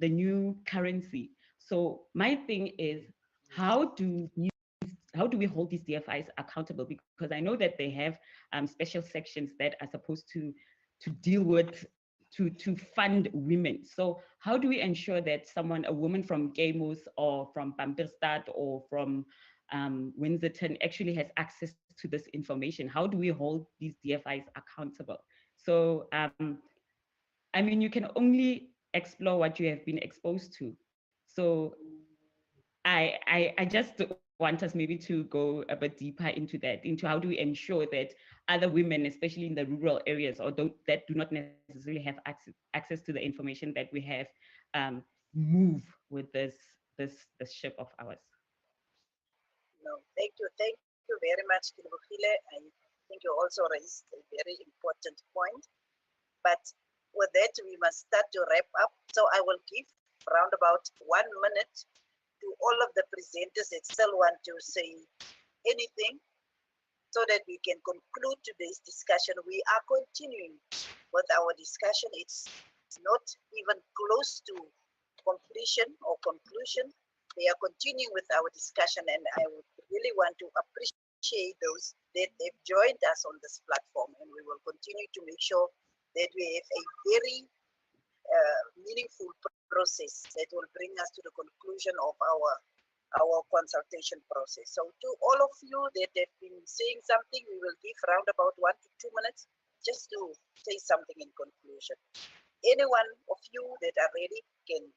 the new currency. So my thing is, how do you how do we hold these DFIs accountable? Because I know that they have special sections that are supposed to deal with to fund women. So how do we ensure that someone, a woman from Gamos or from Pampierstad or from Windsorton actually has access to this information? How do we hold these DFIs accountable? So I mean, you can only explore what you have been exposed to. So I just want us maybe to go a bit deeper into that, into how do we ensure that other women, especially in the rural areas, or that do not necessarily have access to the information that we have, move with this ship of ours. No, thank you very much, Kilobukhile. I think you also raised a very important point. But with that, we must start to wrap up. So I will give around about 1 minute to all of the presenters that still want to say anything so that we can conclude today's discussion. We are continuing with our discussion. It's not even close to completion or conclusion. We are continuing with our discussion, and I would really want to appreciate those that they've joined us on this platform, and we will continue to make sure that we have a very meaningful process that will bring us to the conclusion of our consultation process. So to all of you that have been saying something, we will give around about 1 to 2 minutes just to say something in conclusion. Any one of you that are ready can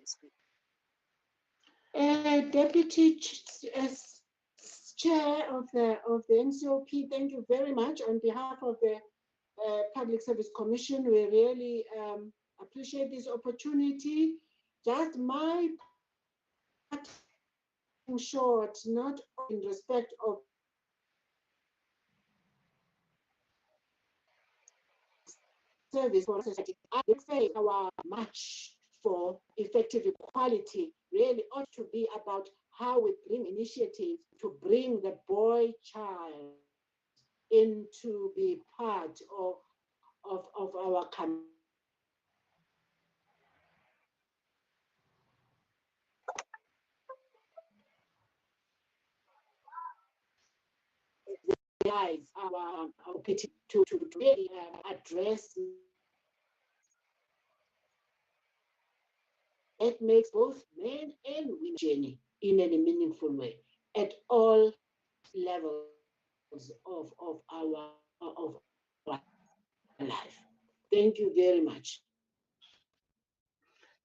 speak. Deputy Chair of the NCOP, thank you very much on behalf of the Public Service Commission. We really appreciate this opportunity. Just my short, not in respect of service for society. I would say our march for effective equality really ought to be about how we bring initiatives to bring the boy child into the part of our community. Our petition to really address it makes both men and women journey in a meaningful way at all levels of our life. Thank you very much.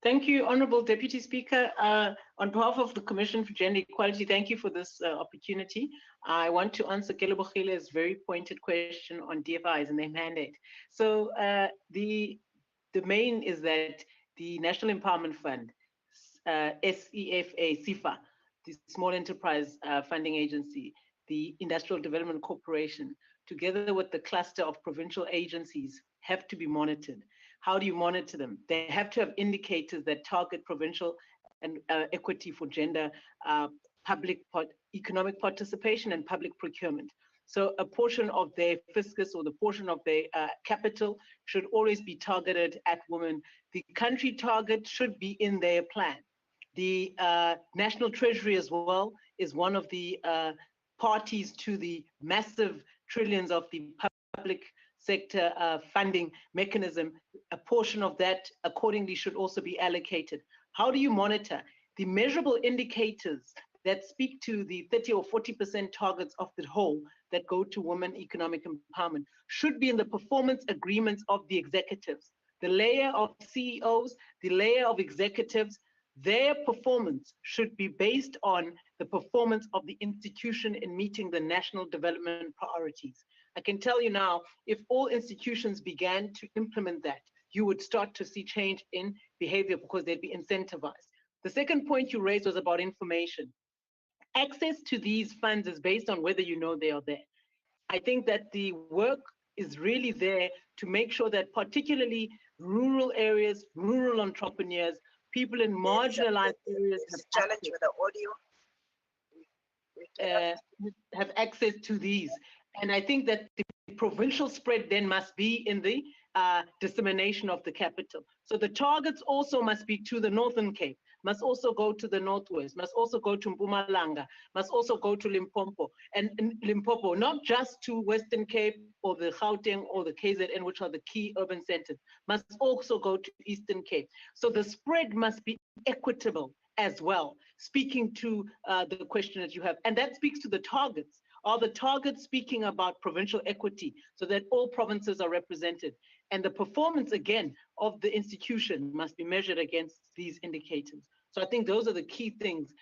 Thank you, Honorable Deputy Speaker. On behalf of the Commission for Gender Equality, thank you for this opportunity. I want to answer Keleboghile's very pointed question on DFIs and their mandate. So the main is that the National Empowerment Fund, SEFA, the Small Enterprise Funding Agency, the Industrial Development Corporation, together with the cluster of provincial agencies, have to be monitored. How do you monitor them? They have to have indicators that target provincial and equity for gender, economic participation, and public procurement. So a portion of their fiscus or the portion of their capital should always be targeted at women. The country target should be in their plan. The National Treasury as well is one of the parties to the massive trillions of the public sector funding mechanism. A portion of that accordingly should also be allocated. How do you monitor? The measurable indicators that speak to the 30 or 40% targets of the whole that go to women economic empowerment should be in the performance agreements of the executives. The layer of CEOs, the layer of executives, their performance should be based on the performance of the institution in meeting the national development priorities. I can tell you now, if all institutions began to implement that, you would start to see change in behavior because they'd be incentivized. The second point you raised was about information. Access to these funds is based on whether you know they are there. I think that the work is really there to make sure that particularly rural areas, rural entrepreneurs, people in marginalized areas have access to these. And I think that the provincial spread then must be in the dissemination of the capital. So the targets also must be to the Northern Cape, must also go to the Northwest, must also go to Mpumalanga, must also go to Limpopo, and Limpopo, not just to Western Cape or the Gauteng or the KZN, which are the key urban centers, must also go to Eastern Cape. So the spread must be equitable as well, speaking to the question that you have. And that speaks to the targets. Are the targets speaking about provincial equity so that all provinces are represented? And the performance, again, of the institution must be measured against these indicators. So I think those are the key things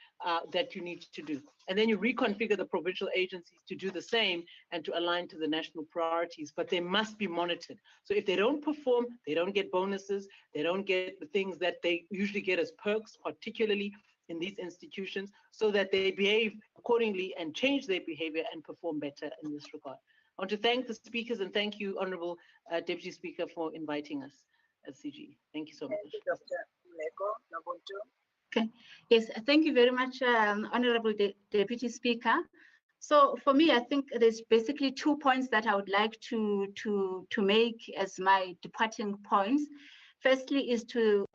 that you need to do. And then you reconfigure the provincial agencies to do the same and to align to the national priorities, but they must be monitored. So if they don't perform, they don't get bonuses, they don't get the things that they usually get as perks, particularly in these institutions, so that they behave accordingly and change their behavior and perform better in this regard. I want to thank the speakers and thank you, Honorable Deputy Speaker, for inviting us at CG. Thank you so much. Thank you, Dr. Mleko Nobuntu. Okay. Yes, thank you very much, Honorable Deputy Speaker. So for me, I think there's basically 2 points that I would like to make as my departing points. Firstly is to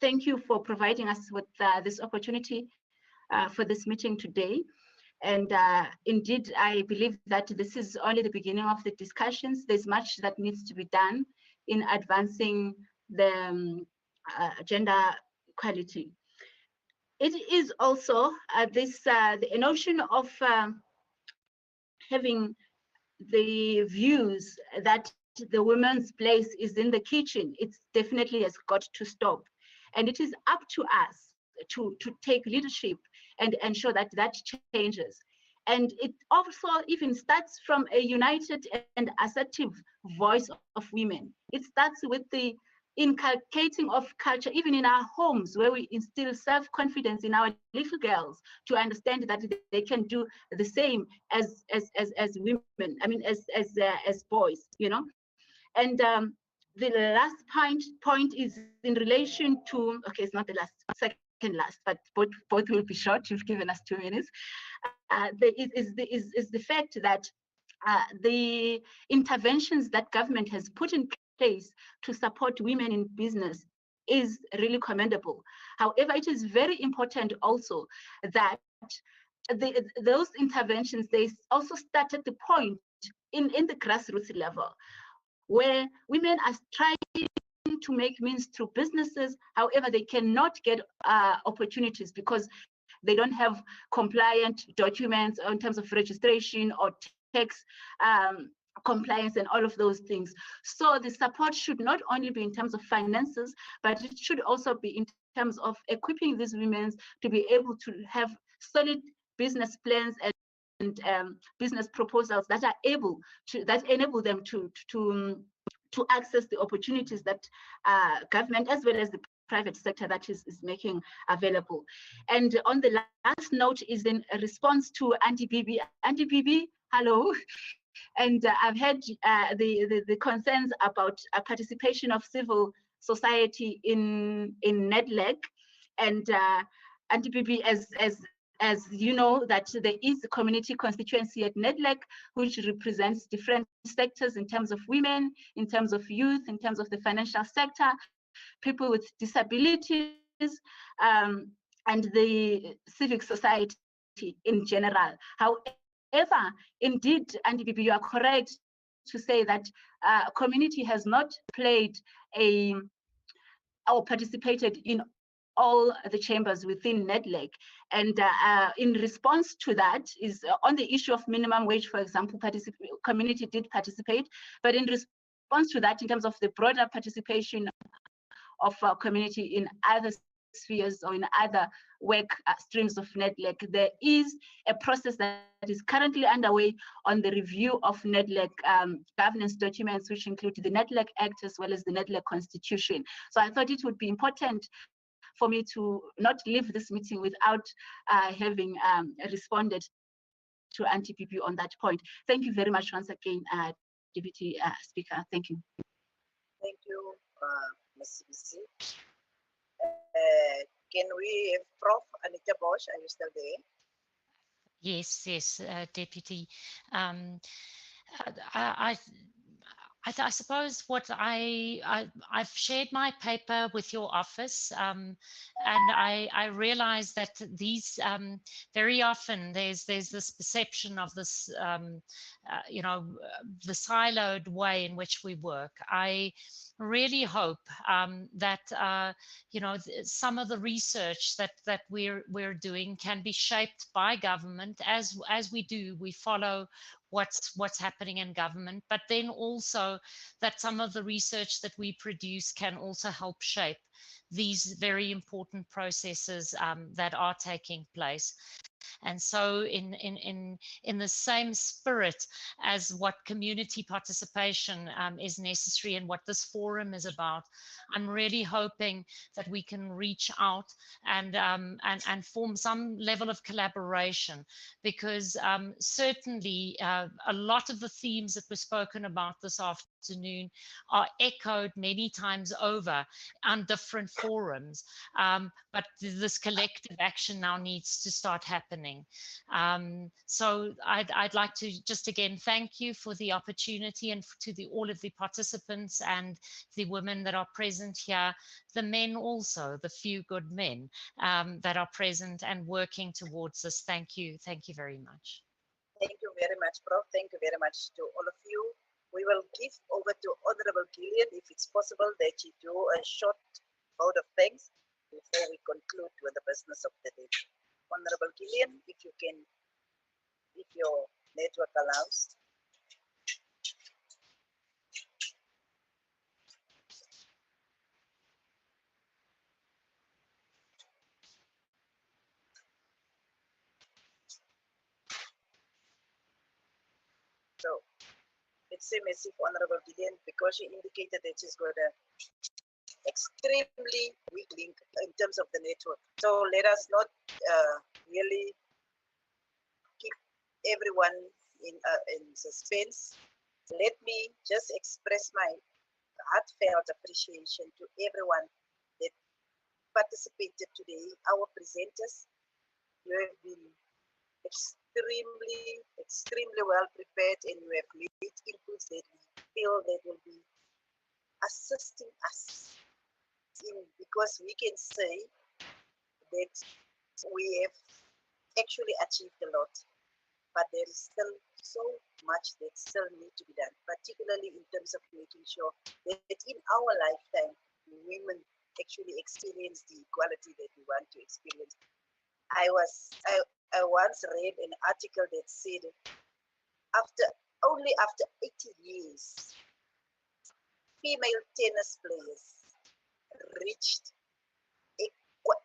thank you for providing us with this opportunity for this meeting today. And indeed, I believe that this is only the beginning of the discussions. There's much that needs to be done in advancing the gender equality. It is also the notion of having the views that the woman's place is in the kitchen. It definitely has got to stop. And it is up to us to take leadership and ensure that that changes. And it also even starts from a united and assertive voice of women. It starts with the inculcating of culture, even in our homes, where we instill self-confidence in our little girls to understand that they can do the same as women. I mean, as boys, you know. And the last point is in relation to, okay, it's not the last, second last, but both will be short. You've given us 2 minutes. Is the fact that the interventions that government has put in place to support women in business is really commendable. However, it is very important also that those interventions, they also start at the point in the grassroots level, where women are trying to make means through businesses. However, they cannot get opportunities because they don't have compliant documents in terms of registration or tax compliance and all of those things. So the support should not only be in terms of finances, but it should also be in terms of equipping these women to be able to have solid business plans and business proposals that are able to, that enable them to access the opportunities that government as well as the private sector that is making available. And on the last note is in response to Auntie Bibi. Auntie Bibi, hello. And I've heard the concerns about participation of civil society in NEDLAC. And Auntie Bibi, as you know, that there is a community constituency at NEDLAC, which represents different sectors in terms of women, in terms of youth, in terms of the financial sector, people with disabilities, and the civic society in general. However, indeed, Auntie Bibi, you are correct to say that community has not played or participated in all the chambers within NEDLAC. And in response to that is on the issue of minimum wage, for example, community did participate, but in response to that, in terms of the broader participation of our community in other spheres or in other work streams of NEDLAC, there is a process that is currently underway on the review of NEDLAC governance documents, which include the NEDLAC Act as well as the NEDLAC Constitution. So I thought it would be important for me to not leave this meeting without having responded to Auntie Bibi on that point. Thank you very much once again, Deputy Speaker. Thank you. Thank you, Ms. Bisi. Can we have Prof. Anita Bosch? Are you still there? Yes, Deputy. I suppose what I've shared my paper with your office, and I realize that these very often there's this perception of this you know, the siloed way in which we work. I really hope that you know, some of the research that we're doing can be shaped by government. As we do, we follow what's happening in government, but then also that some of the research that we produce can also help shape these very important processes that are taking place. And so in the same spirit as what community participation is necessary and what this forum is about, I'm really hoping that we can reach out and form some level of collaboration, because certainly a lot of the themes that were spoken about this afternoon are echoed many times over on different forums, but this collective action now needs to start happening. So I'd like to just again thank you for the opportunity, and to all of the participants and the women that are present here, the men also, the few good men that are present and working towards this. Thank you very much. Thank you very much, Prof. Thank you very much to all of you. We will give over to Honorable Gillian, if it's possible that you do a short vote of thanks before we conclude with the business of the day. Honorable Gillian, if you can, if your network allows. So it's same as if Honorable Gillian, because she indicated that she's got a extremely weak link in terms of the network. So let us not really keep everyone in suspense. Let me just express my heartfelt appreciation to everyone that participated today. Our presenters, you have been extremely well prepared, and you have made inputs that we feel that will be assisting us in, because we can say that we have actually achieved a lot, but there is still so much that still need to be done, particularly in terms of making sure that in our lifetime, women actually experience the equality that we want to experience. I once read an article that said only after 80 years, female tennis players reached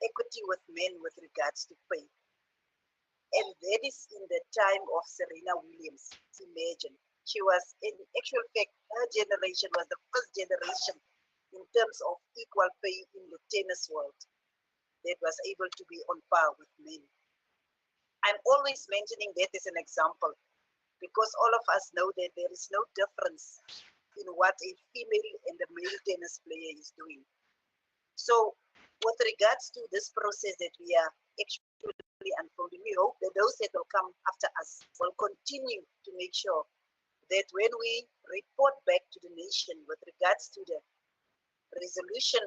equity with men with regards to pay. And that is in the time of Serena Williams. Imagine, she was, in actual fact, her generation was the first generation in terms of equal pay in the tennis world that was able to be on par with men. I'm always mentioning that as an example, because all of us know that there is no difference in what a female and a male tennis player is doing. So with regards to this process that we are actually unfolding, we hope that those that will come after us will continue to make sure that when we report back to the nation with regards to the resolution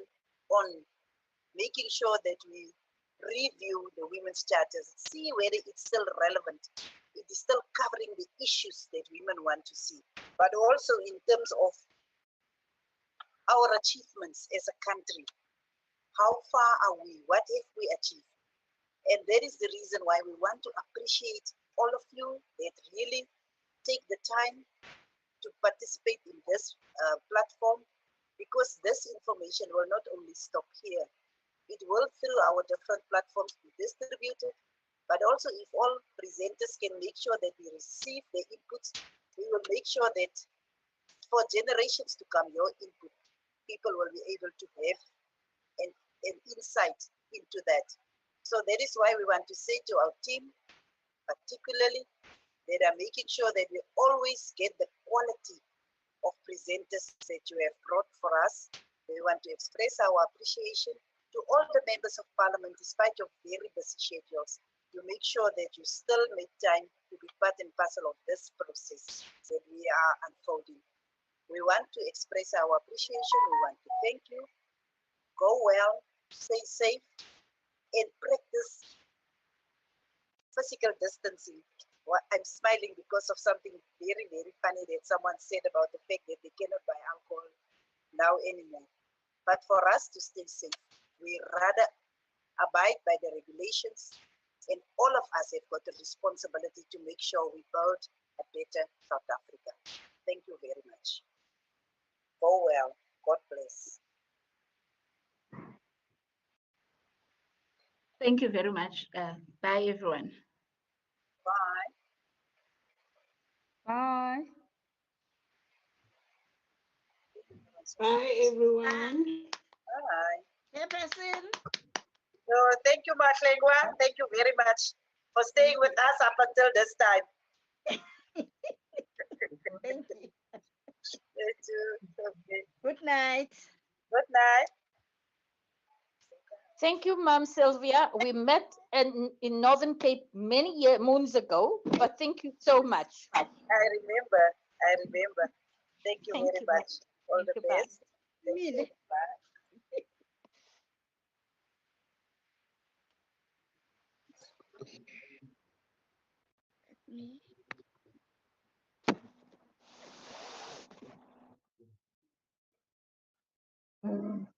on making sure that we review the women's charters, see whether it's still relevant, it is still covering the issues that women want to see, but also in terms of our achievements as a country. How far are we? What have we achieved? And that is the reason why we want to appreciate all of you that really take the time to participate in this platform, because this information will not only stop here, it will through our different platforms be distributed, but also if all presenters can make sure that we receive the inputs, we will make sure that for generations to come, your input, people will be able to have an insight into that. So that is why we want to say to our team, particularly, that are making sure that we always get the quality of presenters that you have brought for us. We want to express our appreciation to all the members of parliament, despite your very busy schedules, to make sure that you still make time to be part and parcel of this process that we are unfolding. We want to express our appreciation. We want to thank you. Go well, stay safe, and practice physical distancing. Well, I'm smiling because of something very, very funny that someone said about the fact that they cannot buy alcohol now anymore. But for us to stay safe, we rather abide by the regulations, and all of us have got a responsibility to make sure we build a better South Africa. Thank you very much. Go well. God bless. Thank you very much. Bye, everyone. Bye. Bye. Bye, everyone. Bye. Chairperson. So thank you, Matlengwa. Thank you very much for staying with us up until this time. Thank you. Thank you. Okay. Good night. Good night. Thank you, Ma'am Sylvia. We met in Northern Cape many moons ago, but thank you so much. I remember. I remember. Thank you Thank very you, much. All Thank the you, bye. best. Thank you. Really? Bye. Mm.